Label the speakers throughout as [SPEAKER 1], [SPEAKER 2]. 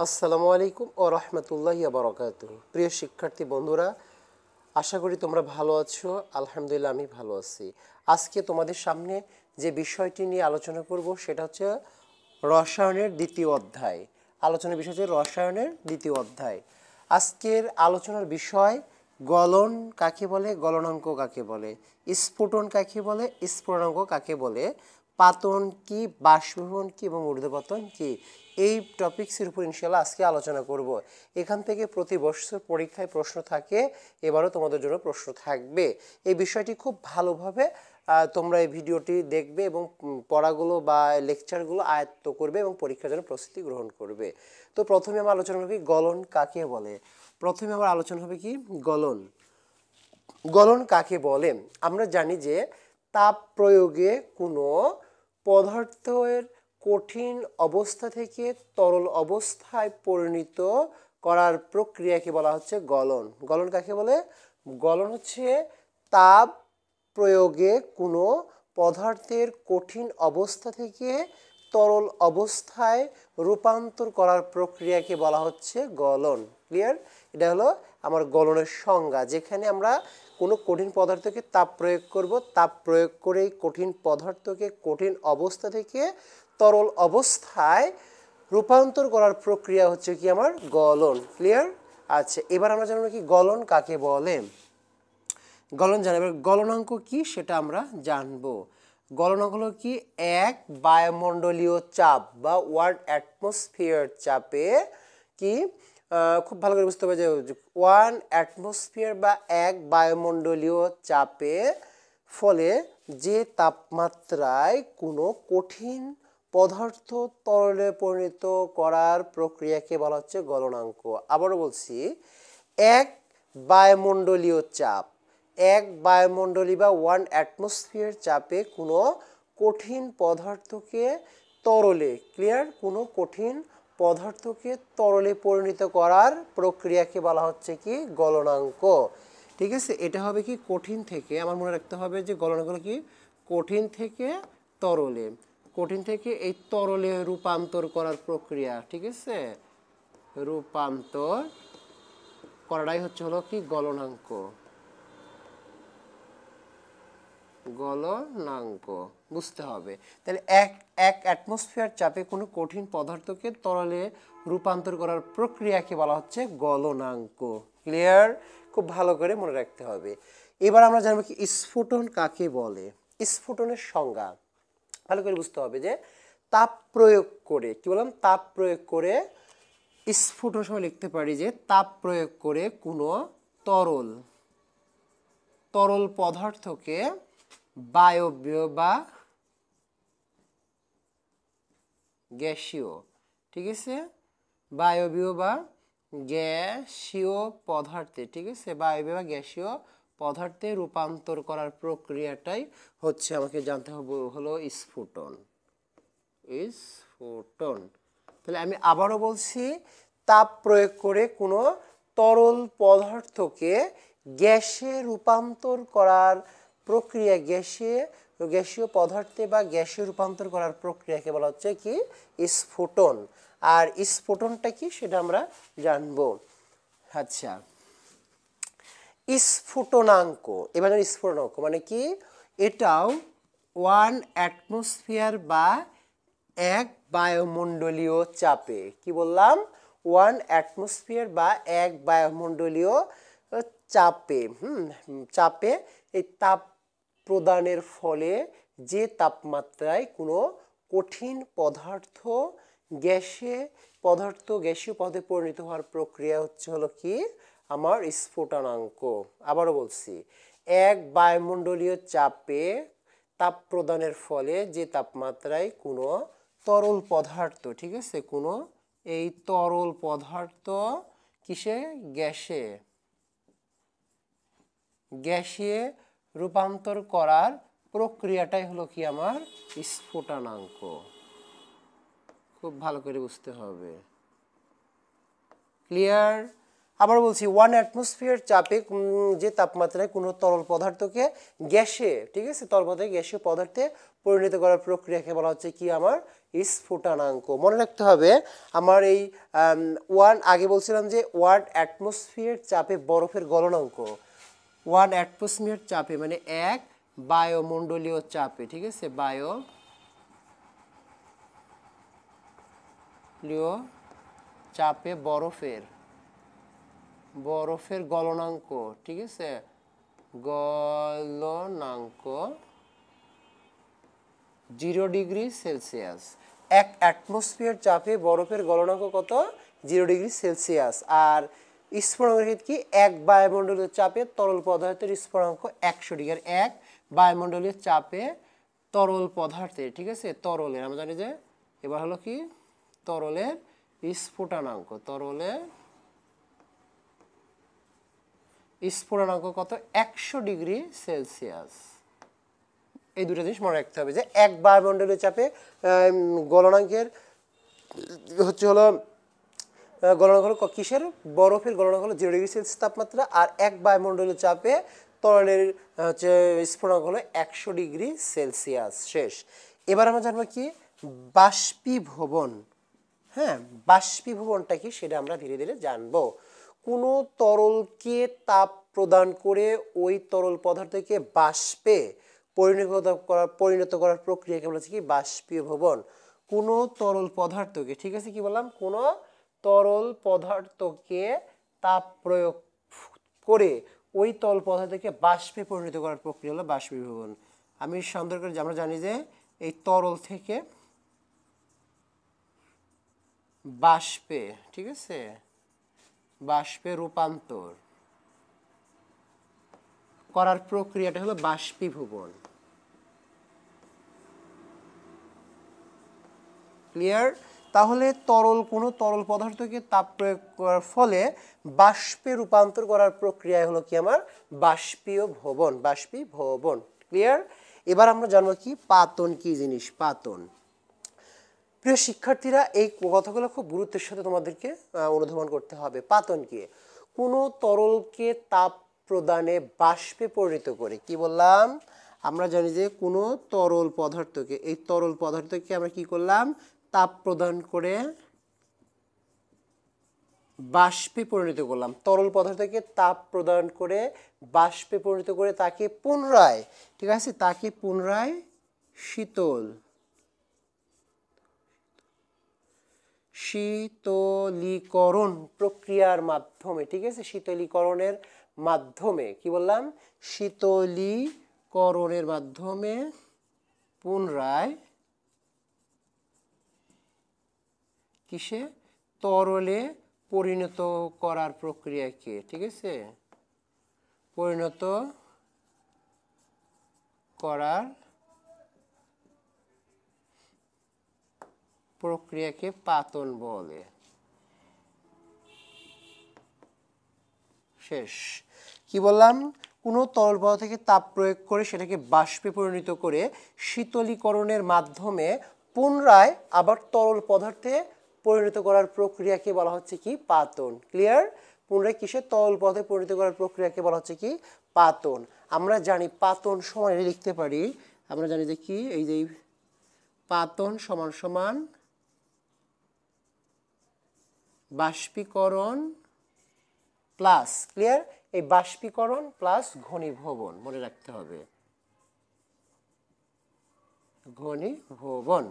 [SPEAKER 1] আসসালামু আলাইকুম ও রহমতুল্লাহি বারাকাতুহু। প্রিয় শিক্ষার্থী বন্ধুরা, আশা করি তোমরা ভালো আছো। আলহামদুলিল্লাহ আমি ভালো আছি। আজকে তোমাদের সামনে যে বিষয়টি নিয়ে আলোচনা করব সেটা হচ্ছে রসায়নের দ্বিতীয় অধ্যায়। আলোচনার বিষয় হচ্ছে রসায়নের দ্বিতীয় অধ্যায়। আজকের আলোচনার বিষয় গলন কাকে বলে, গলনাঙ্ক কাকে বলে, স্ফুটন কাকে বলে, স্ফুটনাঙ্ক কাকে বলে, পাতন কি, বাষ্পীভবন কি এবং ঊর্ধ্বপতন কি, এই টপিকসের উপর ইনশাল্লাহ আজকে আলোচনা করব। এখান থেকে প্রতি বছর পরীক্ষায় প্রশ্ন থাকে, এবারও তোমাদের জন্য প্রশ্ন থাকবে। এই বিষয়টি খুব ভালোভাবে তোমরা এই ভিডিওটি দেখবে এবং পড়াগুলো বা লেকচারগুলো আয়ত্ত করবে এবং পরীক্ষার জন্য প্রস্তুতি গ্রহণ করবে। তো প্রথমে আমার আলোচনা হবে গলন কাকে বলে। প্রথমে আমার আলোচনা হবে কি গলন। গলন কাকে বলে? আমরা জানি যে তাপ প্রয়োগে কোনো পদার্থের কঠিন অবস্থা থেকে তরল অবস্থায় পরিণত করার প্রক্রিয়াকে বলা হচ্ছে গলন। গলন কাকে বলে? গলন হচ্ছে তাপ প্রয়োগে কোনো পদার্থের কঠিন অবস্থা থেকে তরল অবস্থায় রূপান্তর করার প্রক্রিয়াকে বলা হচ্ছে গলন। ক্লিয়ার? এটা হলো আমার গলনের সংজ্ঞা, যেখানে আমরা কোনো কঠিন পদার্থকে তাপ প্রয়োগ করব, তাপ প্রয়োগ করেই কঠিন পদার্থকে কঠিন অবস্থা থেকে তরল অবস্থায় রূপান্তর করার প্রক্রিয়া হচ্ছে কি আমার গলন। ক্লিয়ার? আচ্ছা, এবার আমরা জানবো কি গলন কাকে বলে। গলন জানবো, গলনাঙ্ক কি সেটা আমরা জানবো। গলনাঙ্ক হলো কি এক বায়ুমণ্ডলীয় চাপ বা ওয়ার্ল্ড অ্যাটমসফিয়ার চাপে কি খুব ভালো করে বুঝতে হবে যে ওয়ান অ্যাটমসফিয়ার বা এক বায়ুমণ্ডলীয় চাপে ফলে যে তাপমাত্রায় কোনো কঠিন পদার্থ তরলে পরিণত করার প্রক্রিয়াকে বলা হচ্ছে গলনাঙ্ক। আবারও বলছি, এক বায়ুমণ্ডলীয় চাপ, এক বায়ুমণ্ডলী বা ওয়ান অ্যাটমসফিয়ার চাপে কোনো কঠিন পদার্থকে তরলে, ক্লিয়ার, কোনো কঠিন পদার্থকে তরলে পরিণত করার প্রক্রিয়াকে বলা হচ্ছে কি গলনাঙ্ক। ঠিক আছে, এটা হবে কি কঠিন থেকে, আমার মনে রাখতে হবে যে গলনাঙ্ক কি কঠিন থেকে তরলে, কঠিন থেকে এই তরলে রূপান্তর করার প্রক্রিয়া। ঠিক আছে, রূপান্তর করাটাই হলো কি গলনাঙ্ক। গলনাঙ্ক বুঝতে হবে। তাহলে এক এক অ্যাটমসফিয়ার চাপে কোনো কঠিন পদার্থকে তরলে রূপান্তর করার প্রক্রিয়াকে বলা হচ্ছে গলনাঙ্ক। ক্লিয়ার? খুব ভালো করে মনে রাখতে হবে। এবার আমরা জানবো কি স্ফুটন কাকে বলে। স্ফুটনের সংজ্ঞা ভালো করে বুঝতে হবে যে তাপ প্রয়োগ করে, কি বললাম, তাপ প্রয়োগ করে স্ফুটন সময় লিখতে পারি যে তাপ প্রয়োগ করে কোনো তরল তরল পদার্থকে বায়বীয় বা গ্যাসীয়, ঠিক আছে, বায়বীয় বা গ্যাসীয় পদার্থে, ঠিক আছে, বায়বীয় বা গ্যাসীয় পদার্থে রূপান্তর করার প্রক্রিয়াটাই হচ্ছে আমাকে জানতে হবে হলো স্ফুটন। স্ফুটন। তাহলে আমি আবারও বলছি, তাপ প্রয়োগ করে কোনো তরল পদার্থকে গ্যাসে রূপান্তর করার প্রক্রিয়া, গ্যাসীয় পদার্থে বা গ্যাসে রূপান্তর করার প্রক্রিয়াকে বলা হচ্ছে কি স্ফুটন। আর স্ফুটনটা কি সেটা আমরা জানবো। আচ্ছা, স্ফুটনাঙ্ক। এবার স্ফুটনাঙ্ক মানে কি, এটাও ওয়ান অ্যাটমসফিয়ার বা এক বায়ুমণ্ডলীয় চাপে, কি বললাম, ওয়ান অ্যাটমসফিয়ার বা এক বায়ুমণ্ডলীয় চাপে, চাপে এই তাপ প্রদানের ফলে যে তাপমাত্রায় কোনো কঠিন পদার্থ গ্যাসীয় পদার্থে পরিণত হওয়ার প্রক্রিয়া হলো কি আমার স্ফুটনাঙ্ক। আবারও বলছি, এক বায়ুমণ্ডলীয় চাপে তাপ প্রদানের ফলে যে তাপমাত্রায় কোনো তরল পদার্থ, ঠিক আছে, কোনো এই তরল পদার্থ কিসে গ্যাসে রূপান্তর করার প্রক্রিয়াটাই হলো কি আমার স্ফুটনাঙ্ক। খুব ভালো করে বুঝতে হবে। ক্লিয়ার? আবার বলছি 1 অ্যাটমসফিয়ার চাপে যে তাপমাত্রায় কোনো তরল পদার্থকে গ্যাসে, ঠিক আছে, তরল পদার্থকে গ্যাসীয় পদার্থে পরিণত করার প্রক্রিয়াকে বলা হচ্ছে কি আমার স্ফুটনাঙ্ক। মনে রাখতে হবে আমার এই 1 আগে বলছিলাম যে 1 অ্যাটমসফিয়ার চাপে বরফের গলনাঙ্ক, 1 অ্যাটমসফিয়ার চাপে মানে 1 বায়ুমণ্ডলীয় চাপে, ঠিক আছে, বায়ুমণ্ডলীয় চাপে বরফের গলনাঙ্ক, ঠিক আছে, গলনাঙ্ক 0 ডিগ্রি সেলসিয়াস। 1 অ্যাটমসফিয়ার চাপে বরফের গলনাঙ্ক কত? 0 ডিগ্রি সেলসিয়াস। আর স্ফুটনাঙ্ক কি? 1 বায়ুমণ্ডলীয় চাপে তরল পদার্থের স্ফুটনাঙ্ক 100 ডিগ্রি। আর 1 বায়ুমণ্ডলীয় চাপে তরল পদার্থের, ঠিক আছে, তরলের আমরা জানি যে এবার হলো কি তরলের স্ফুটনাঙ্ক, স্ফুটনাঙ্ক কত? 100 ডিগ্রি সেলসিয়াস। এই দুটো জিনিস মনে রাখতে হবে যে 1 বায়ুমণ্ডলীয় চাপে গলনাঙ্কের হলো গলনাঙ্ক হলো কিসের? বরফের গলনাঙ্ক হলো 0 ডিগ্রি সেলসিয়াস তাপমাত্রা। আর 1 বায়ুমণ্ডলীয় চাপে তরলের হচ্ছে স্ফুটনাঙ্ক হলো 100 ডিগ্রি সেলসিয়াস। শেষ। এবার আমরা জানবো কি বাষ্পীভবন। হ্যাঁ, বাষ্পীভবনটা কি সেটা আমরা ধীরে ধীরে জানবো। কোনো তরলকে তাপ প্রদান করে ওই তরল পদার্থকে বাষ্পে পরিণত করার প্রক্রিয়াকে বলা হচ্ছে কি বাষ্পীভবন। কোনো তরল পদার্থকে, ঠিক আছে, কি বললাম, কোনো তরল পদার্থকে তাপ প্রয়োগ করে ওই তরল পদার্থকে বাষ্পে পরিণত করার প্রক্রিয়া হলো বাষ্পীভবন। আমি সুন্দর করে আমরা জানি যে এই তরল থেকে বাষ্পে, ঠিক আছে, বাষ্পে রূপান্তর করার প্রক্রিয়াটা হলো বাষ্পীভবন। ক্লিয়ার? তাহলে কোনো তরল পদার্থকে তাপ প্রয়োগ করার ফলে বাষ্পে রূপান্তর করার প্রক্রিয়া হলো কি আমার বাষ্পীভবন। ক্লিয়ার? এবার আমরা জানবো কি পাতন কি জিনিস। পাতন, প্রিয় শিক্ষার্থীরা, এই কথাগুলো খুব গুরুত্বের সাথে তোমাদেরকে অনুধাবন করতে হবে। পাতন কি? কোনো তরলকে তাপ প্রদানে বাষ্পে পরিণত করে, কি বললাম, আমরা জানি যে কোনো তরল পদার্থকে, এই তরল পদার্থকে আমরা কি করলাম, তাপ প্রদান করে বাষ্পে পরিণত করলাম। তরল পদার্থকে তাপ প্রদান করে বাষ্পে পরিণত করে তাকে পুনরায়, ঠিক আছে, তাকে পুনরায় শীতলীকরণ প্রক্রিয়ার মাধ্যমে, ঠিক আছে, শীতলীকরণের মাধ্যমে, কি বললাম, শীতলীকরণের মাধ্যমে পুনরায় কিসে? তরলে পরিণত করার প্রক্রিয়াকে, ঠিক আছে, পরিণত করার প্রক্রিয়াকে পাতন বলে। শেষ। কি বললাম? কোনো তরল পদার্থ থেকে তাপ প্রয়োগ করে সেটাকে বাষ্পে পরিণত করে শীতলীকরণের মাধ্যমে পুনরায় আবার তরল পদার্থে পরিণত করার প্রক্রিয়াকে বলা হচ্ছে কি পাতন। ক্লিয়ার? পুনরায় কিসের? তরল পদার্থে পরিণত করার প্রক্রিয়াকে বলা হচ্ছে কি পাতন। আমরা জানি পাতন সমান লিখতে পারি, আমরা জানি যে কি, এই যে পাতন সমান সমান বাষ্পীকরণ প্লাস, ক্লিয়ার, এই বাষ্পীকরণ প্লাস ঘনীভবন মনে রাখতে হবে, ঘনীভবন।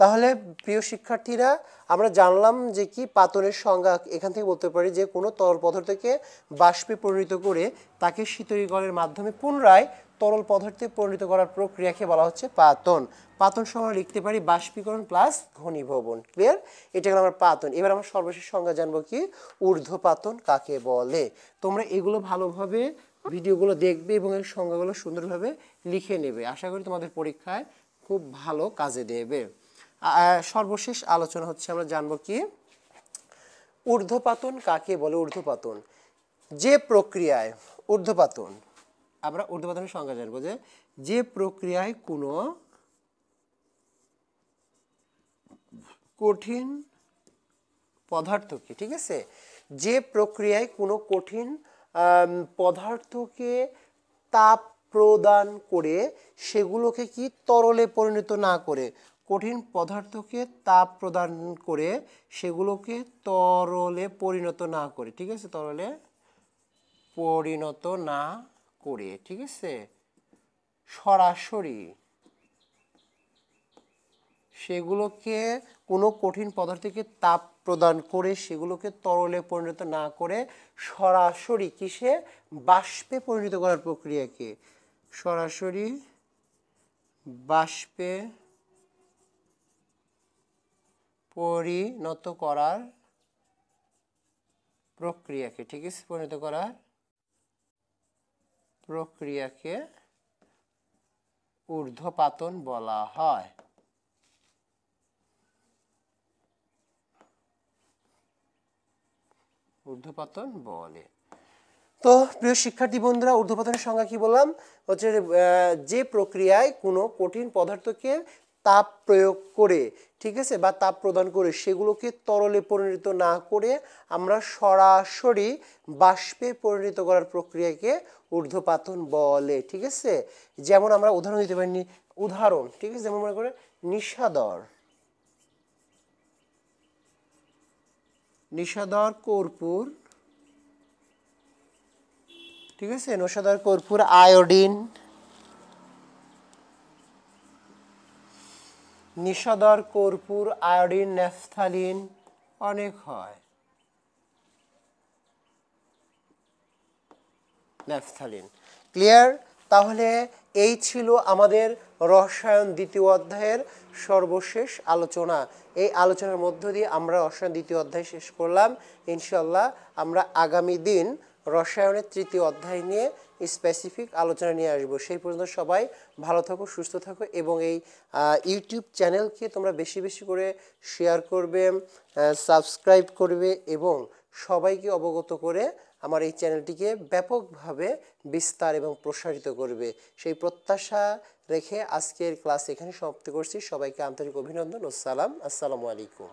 [SPEAKER 1] তাহলে প্রিয় শিক্ষার্থীরা, আমরা জানলাম যে কি পাতনের সংজ্ঞা এখান থেকে বলতে পারি যে কোনো তরল পদার্থকে বাষ্পে পরিণত করে তাকে শীতলীকরণের মাধ্যমে পুনরায় তরল পদার্থে পরিণত করার প্রক্রিয়াকে বলা হচ্ছে পাতন। পাতন সময় লিখতে পারি বাষ্পীকরণ প্লাস ঘনীভবন। ক্লিয়ার? এটা হলো আমার পাতন। এবার আমরা সর্বশেষ সংজ্ঞা জানবো কি ঊর্ধ্বপাতন কাকে বলে। তোমরা এগুলো ভালোভাবে ভিডিওগুলো দেখবে এবং এই সংজ্ঞাগুলো সুন্দরভাবে লিখে নেবে। আশা করি তোমাদের পরীক্ষায় খুব ভালো কাজে দেবে। সর্বশেষ আলোচনা হচ্ছে আমরা জানবো কি ঊর্ধ্বপাতন কাকে বলে। ঊর্ধ্বপাতন যে প্রক্রিয়ায়, ঊর্ধ্বপাতন আমরা ঊর্ধ্বপাতনের সংজ্ঞা জানবো যে প্রক্রিয়ায় কোনো কঠিন পদার্থকে, ঠিক আছে, যে প্রক্রিয়ায় কোনো কঠিন পদার্থকে তাপ প্রদান করে সেগুলোকে কি তরলে পরিণত না করে, কঠিন পদার্থকে তাপ প্রদান করে সেগুলোকে তরলে পরিণত না করে, ঠিক আছে, তরলে পরিণত না করে, ঠিক আছে, সরাসরি সেগুলোকে কোনো কঠিন পদার্থকে তাপ প্রদান করে সেগুলোকে তরলে পরিণত না করে সরাসরি কিসে, বাষ্পে পরিণত করার প্রক্রিয়াকে, সরাসরি বাষ্পে পরিণত করার প্রক্রিয়াকে, ঠিক আছে, পরিণত করার প্রক্রিয়াকে ঊর্ধ্বপাতন বলা হয়। ঊর্ধ্বপাতন বলে। তো প্রিয় শিক্ষার্থী বন্ধুরা, ঊর্ধ্বপাতনের সংজ্ঞা কি বললাম, হচ্ছে যে প্রক্রিয়ায় কোনো কঠিন পদার্থকে তাপ প্রয়োগ করে, ঠিক আছে, বা তাপ প্রদান করে সেগুলোকে তরলে পরিণত না করে আমরা সরাসরি বাষ্পে পরিণত করার প্রক্রিয়াকে ঊর্ধ্বপাতন বলে, ঠিক আছে। যেমন আমরা উদাহরণ দিতে পারি, উদাহরণ, ঠিক আছে, যেমন মনে করে নিশাদর কর্পূর, ঠিক আছে, নিশাদর কর্পূর আয়োডিন, নিশাদর কর্পূর আয়োডিন ন্যাফথালিন অনেক হয়, ন্যাফথালিন। ক্লিয়ার? তাহলে এই ছিল আমাদের রসায়ন দ্বিতীয় অধ্যায়ের সর্বশেষ আলোচনা। এই আলোচনার মধ্য দিয়ে আমরা রসায়ন দ্বিতীয় অধ্যায় শেষ করলাম। ইনশাল্লাহ আমরা আগামী দিন রসায়নের তৃতীয় অধ্যায় নিয়ে স্পেসিফিক আলোচনা নিয়ে আসবো। সেই পর্যন্ত সবাই ভালো থাকো, সুস্থ থাকো এবং এই ইউটিউব চ্যানেলকে তোমরা বেশি বেশি করে শেয়ার করবে, সাবস্ক্রাইব করবে এবং সবাইকে অবগত করে আমার এই চ্যানেলটিকে ব্যাপকভাবে বিস্তার এবং প্রসারিত করবে, সেই প্রত্যাশা রেখে আজকের ক্লাস এখানে সমাপ্ত করছি। সবাইকে আন্তরিক অভিনন্দন ও সালাম। আসসালামু আলাইকুম।